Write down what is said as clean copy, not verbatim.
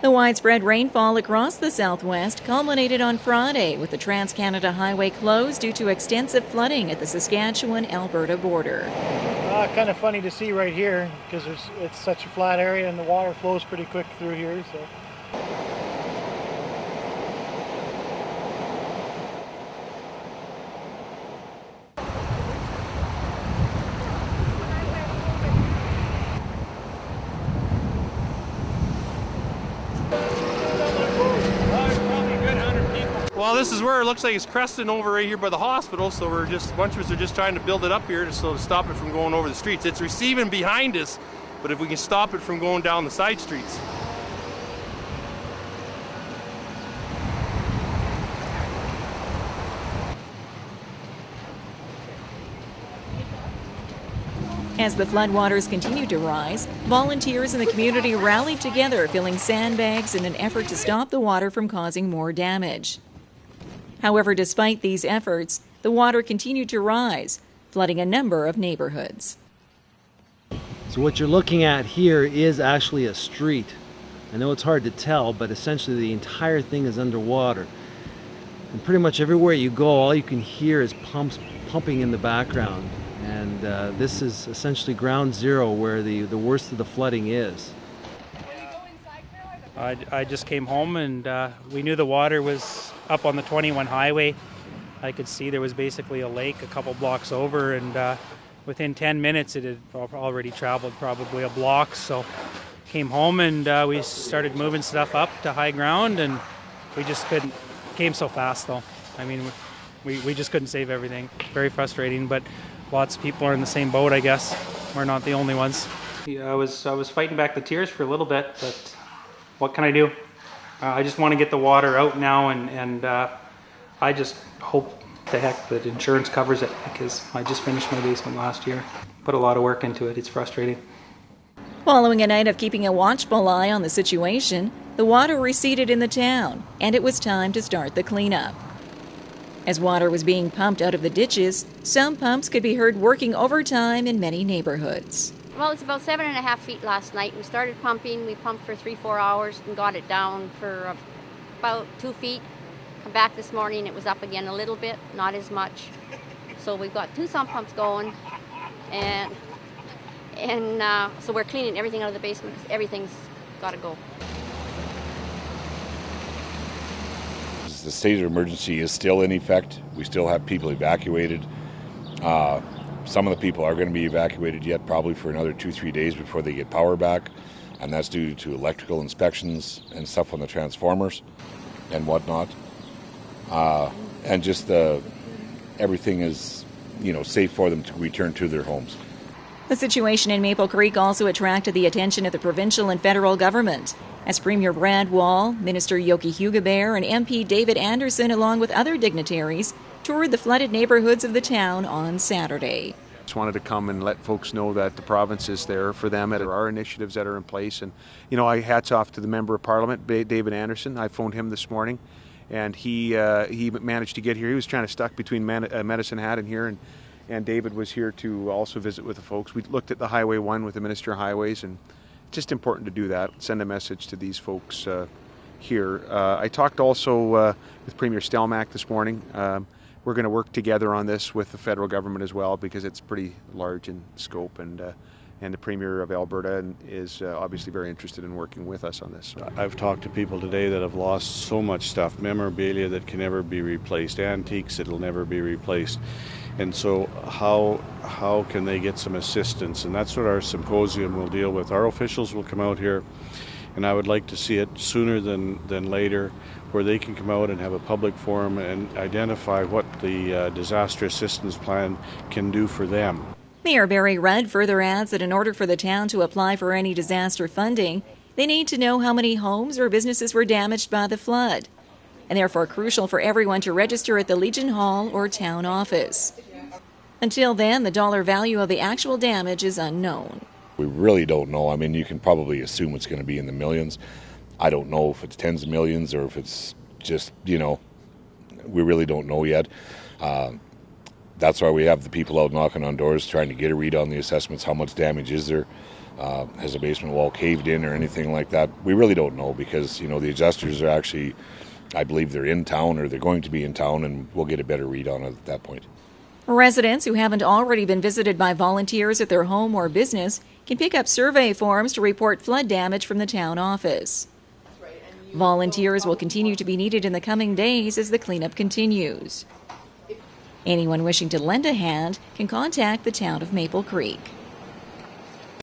The widespread rainfall across the southwest culminated on Friday with the Trans-Canada Highway closed due to extensive flooding at the Saskatchewan-Alberta border. Kind of funny to see right here because it's such a flat area and the water flows pretty quick through here. Well, this is where it looks like it's cresting over right here by the hospital, so a bunch of us are just trying to build it up here to stop it from going over the streets. It's receiving behind us, but if we can stop it from going down the side streets. As the floodwaters continued to rise, volunteers in the community rallied together, filling sandbags in an effort to stop the water from causing more damage. However, despite these efforts, the water continued to rise, flooding a number of neighborhoods. So what you're looking at here is actually a street. I know it's hard to tell, but essentially the entire thing is underwater. And pretty much everywhere you go, all you can hear is pumps pumping in the background. And this is essentially ground zero where the worst of the flooding is. I just came home and we knew the water was up on the 21 highway. I could see there was basically a lake a couple blocks over, and within 10 minutes it had already traveled probably a block. So came home and we started moving stuff up to high ground, and we just couldn't. Came so fast though. I mean, we just couldn't save everything. Very frustrating, but lots of people are in the same boat, I guess. We're not the only ones. Yeah, I was fighting back the tears for a little bit, but what can I do? I just want to get the water out now, and I just hope to heck that insurance covers it, because I just finished my basement last year. Put a lot of work into it. It's frustrating. Following a night of keeping a watchful eye on the situation, the water receded in the town, and it was time to start the cleanup. As water was being pumped out of the ditches, some pumps could be heard working overtime in many neighborhoods. Well, it's about 7.5 feet last night. We started pumping. We pumped for 3-4 hours and got it down for about 2 feet. Come back this morning, it was up again a little bit, not as much. So we've got 2 sump pumps going, and so we're cleaning everything out of the basement because everything's got to go. The state of emergency is still in effect. We still have people evacuated. Some of the people are going to be evacuated yet, probably for another 2-3 days before they get power back, and that's due to electrical inspections and stuff on the transformers and whatnot. And just everything is, safe for them to return to their homes. The situation in Maple Creek also attracted the attention of the provincial and federal government, as Premier Brad Wall, Minister Yoki Hugabear, and MP David Anderson, along with other dignitaries, toured the flooded neighborhoods of the town on Saturday. Just wanted to come and let folks know that the province is there for them. There are initiatives that are in place, and I hats off to the Member of Parliament, David Anderson. I phoned him this morning, and he managed to get here. He was trying to stuck between Medicine Hat and here, and David was here to also visit with the folks. We looked at the Highway 1 with the Minister of Highways, and it's just important to do that, send a message to these folks here. I talked also with Premier Stelmach this morning. We're going to work together on this with the federal government as well, because it's pretty large in scope, and the Premier of Alberta is obviously very interested in working with us on this. I've talked to people today that have lost so much stuff, memorabilia that can never be replaced, antiques that will never be replaced. And so how can they get some assistance? And that's what our symposium will deal with. Our officials will come out here, and I would like to see it sooner than later, where they can come out and have a public forum and identify what the disaster assistance plan can do for them. Mayor Barry Rudd further adds that in order for the town to apply for any disaster funding, they need to know how many homes or businesses were damaged by the flood, and therefore crucial for everyone to register at the Legion Hall or town office. Until then, the dollar value of the actual damage is unknown. We really don't know. I mean, you can probably assume it's going to be in the millions. I don't know if it's tens of millions or if it's just, we really don't know yet. That's why we have the people out knocking on doors trying to get a read on the assessments, how much damage is there. Has the basement wall caved in or anything like that? We really don't know because, you know, the adjusters are actually, I believe they're in town or they're going to be in town, and we'll get a better read on it at that point. Residents who haven't already been visited by volunteers at their home or business can pick up survey forms to report flood damage from the town office. Volunteers will continue to be needed in the coming days as the cleanup continues. Anyone wishing to lend a hand can contact the town of Maple Creek.